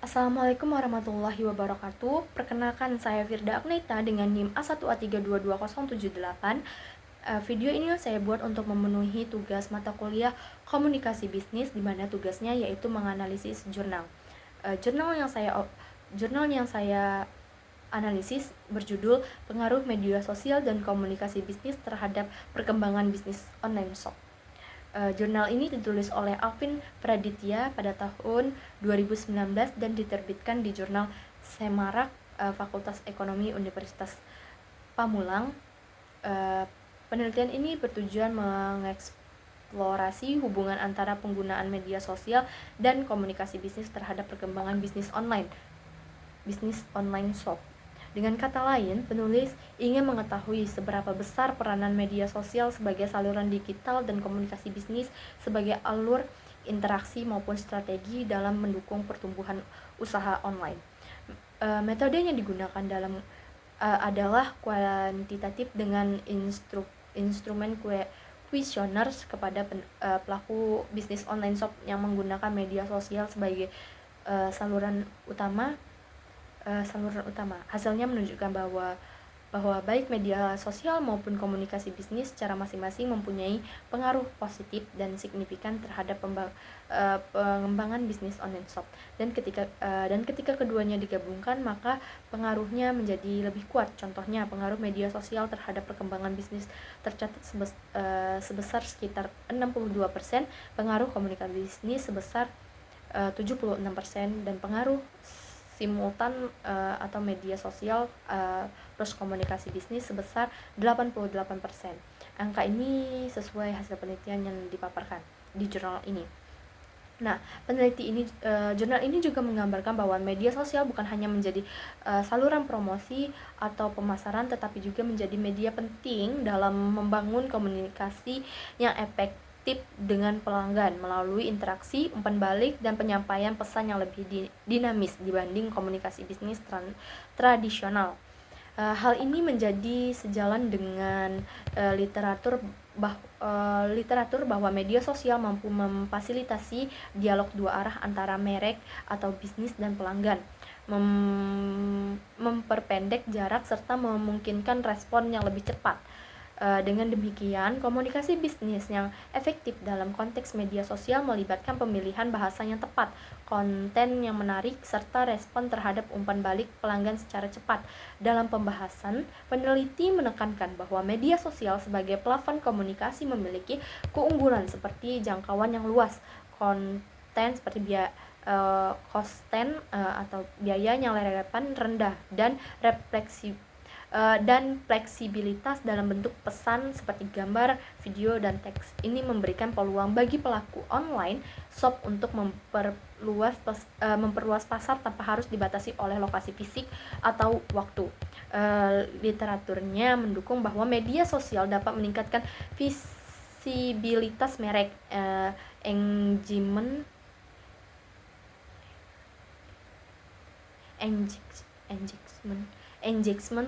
Assalamualaikum warahmatullahi wabarakatuh. Perkenalkan, saya Firda Agneta dengan NIM A1A3222078. Video ini saya buat untuk memenuhi tugas mata kuliah komunikasi bisnis, di mana tugasnya yaitu menganalisis jurnal. Jurnal yang saya analisis berjudul Pengaruh Media Sosial dan Komunikasi Bisnis terhadap Perkembangan Bisnis Online Shop. Jurnal ini ditulis oleh Alvin Praditya pada tahun 2019 dan diterbitkan di jurnal Semarak, Fakultas Ekonomi Universitas Pamulang. Penelitian ini bertujuan mengeksplorasi hubungan antara penggunaan media sosial dan komunikasi bisnis terhadap perkembangan bisnis online shop. Dengan kata lain, penulis ingin mengetahui seberapa besar peranan media sosial sebagai saluran digital dan komunikasi bisnis sebagai alur interaksi maupun strategi dalam mendukung pertumbuhan usaha online. Metode yang digunakan adalah kuantitatif dengan instrumen kuesioner kepada pelaku bisnis online shop yang menggunakan media sosial sebagai saluran utama. Hasilnya menunjukkan bahwa baik media sosial maupun komunikasi bisnis secara masing-masing mempunyai pengaruh positif dan signifikan terhadap pengembangan bisnis online shop. Dan ketika keduanya digabungkan, maka pengaruhnya menjadi lebih kuat. Contohnya, pengaruh media sosial terhadap perkembangan bisnis tercatat sebesar sekitar 62%, pengaruh komunikasi bisnis sebesar 76%, dan pengaruh simultan atau media sosial plus komunikasi bisnis sebesar 88%. Angka ini sesuai hasil penelitian yang dipaparkan di jurnal ini. Nah, jurnal ini juga menggambarkan bahwa media sosial bukan hanya menjadi saluran promosi atau pemasaran, tetapi juga menjadi media penting dalam membangun komunikasi yang efektif dengan pelanggan melalui interaksi, umpan balik, dan penyampaian pesan yang lebih dinamis dibanding komunikasi bisnis tradisional. Hal ini menjadi sejalan dengan literatur bahwa media sosial mampu memfasilitasi dialog dua arah antara merek atau bisnis dan pelanggan, memperpendek jarak serta memungkinkan respon yang lebih cepat. Dengan demikian, komunikasi bisnis yang efektif dalam konteks media sosial melibatkan pemilihan bahasa yang tepat, konten yang menarik, serta respon terhadap umpan balik pelanggan secara cepat. Dalam pembahasan, peneliti menekankan bahwa media sosial sebagai plafon komunikasi memiliki keunggulan seperti jangkauan yang luas, konten seperti atau biaya yang relevan rendah, dan fleksibilitas dalam bentuk pesan seperti gambar, video, dan teks. Ini memberikan peluang bagi pelaku online shop untuk memperluas pasar tanpa harus dibatasi oleh lokasi fisik atau waktu. Literaturnya mendukung bahwa media sosial dapat meningkatkan visibilitas merek, engagement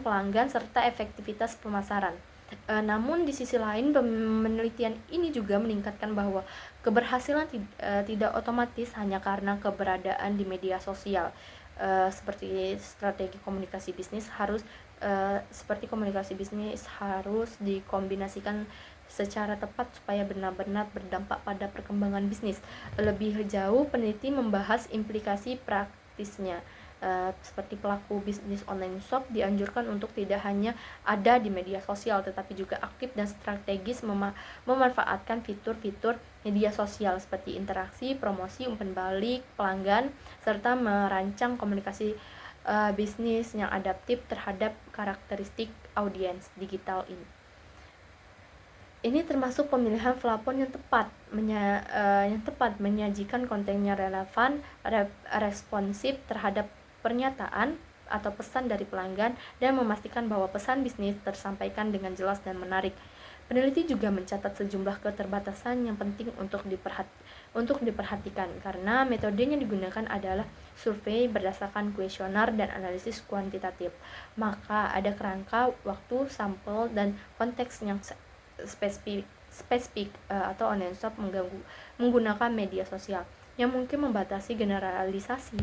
pelanggan, serta efektivitas pemasaran. Namun di sisi lain, penelitian ini juga meningkatkan bahwa keberhasilan tidak otomatis hanya karena keberadaan di media sosial. Seperti komunikasi bisnis harus dikombinasikan secara tepat supaya benar-benar berdampak pada perkembangan bisnis. Lebih jauh, peneliti membahas implikasi praktisnya. Seperti pelaku bisnis online shop dianjurkan untuk tidak hanya ada di media sosial, tetapi juga aktif dan strategis memanfaatkan fitur-fitur media sosial seperti interaksi, promosi, umpan balik pelanggan, serta merancang komunikasi bisnis yang adaptif terhadap karakteristik audiens digital ini. Ini termasuk pemilihan plafon yang tepat menyajikan konten yang relevan, responsif terhadap pernyataan atau pesan dari pelanggan, dan memastikan bahwa pesan bisnis tersampaikan dengan jelas dan menarik. Peneliti juga mencatat sejumlah keterbatasan yang penting untuk diperhatikan, karena metode yang digunakan adalah survei berdasarkan kuesioner dan analisis kuantitatif. Maka ada kerangka waktu, sampel, dan konteks yang spesifik atau online shop menggunakan media sosial. yang mungkin membatasi generalisasi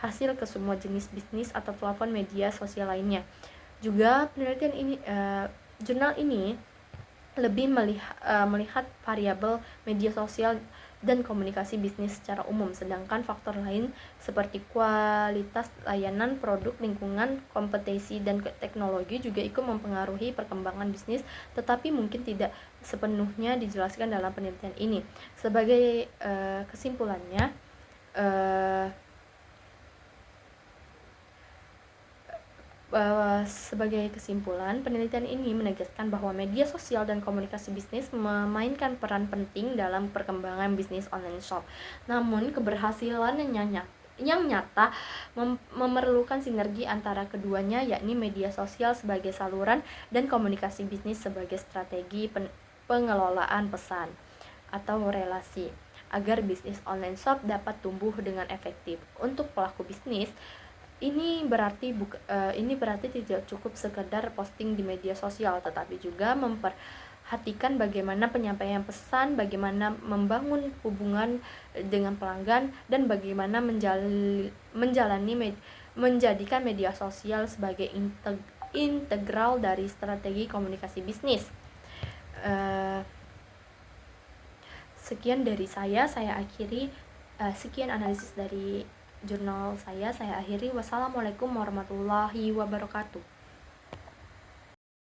hasil ke semua jenis bisnis atau platform media sosial lainnya. Juga jurnal ini lebih melihat variabel media sosial dan komunikasi bisnis secara umum, sedangkan faktor lain seperti kualitas layanan, produk, lingkungan, kompetensi, dan teknologi juga ikut mempengaruhi perkembangan bisnis, tetapi mungkin tidak sepenuhnya dijelaskan dalam penelitian ini. Sebagai kesimpulannya, sebagai kesimpulan, penelitian ini menegaskan bahwa media sosial dan komunikasi bisnis memainkan peran penting dalam perkembangan bisnis online shop. Namun, keberhasilan yang nyata memerlukan sinergi antara keduanya, yakni media sosial sebagai saluran dan komunikasi bisnis sebagai strategi pengelolaan pesan atau relasi, agar bisnis online shop dapat tumbuh dengan efektif. Untuk pelaku bisnis, ini berarti tidak cukup sekedar posting di media sosial, tetapi juga memperhatikan bagaimana penyampaian pesan, bagaimana membangun hubungan dengan pelanggan, dan bagaimana menjadikan media sosial sebagai integral dari strategi komunikasi bisnis. Sekian dari saya akhiri. Sekian analisis dari jurnal saya akhiri. Wassalamualaikum warahmatullahi wabarakatuh.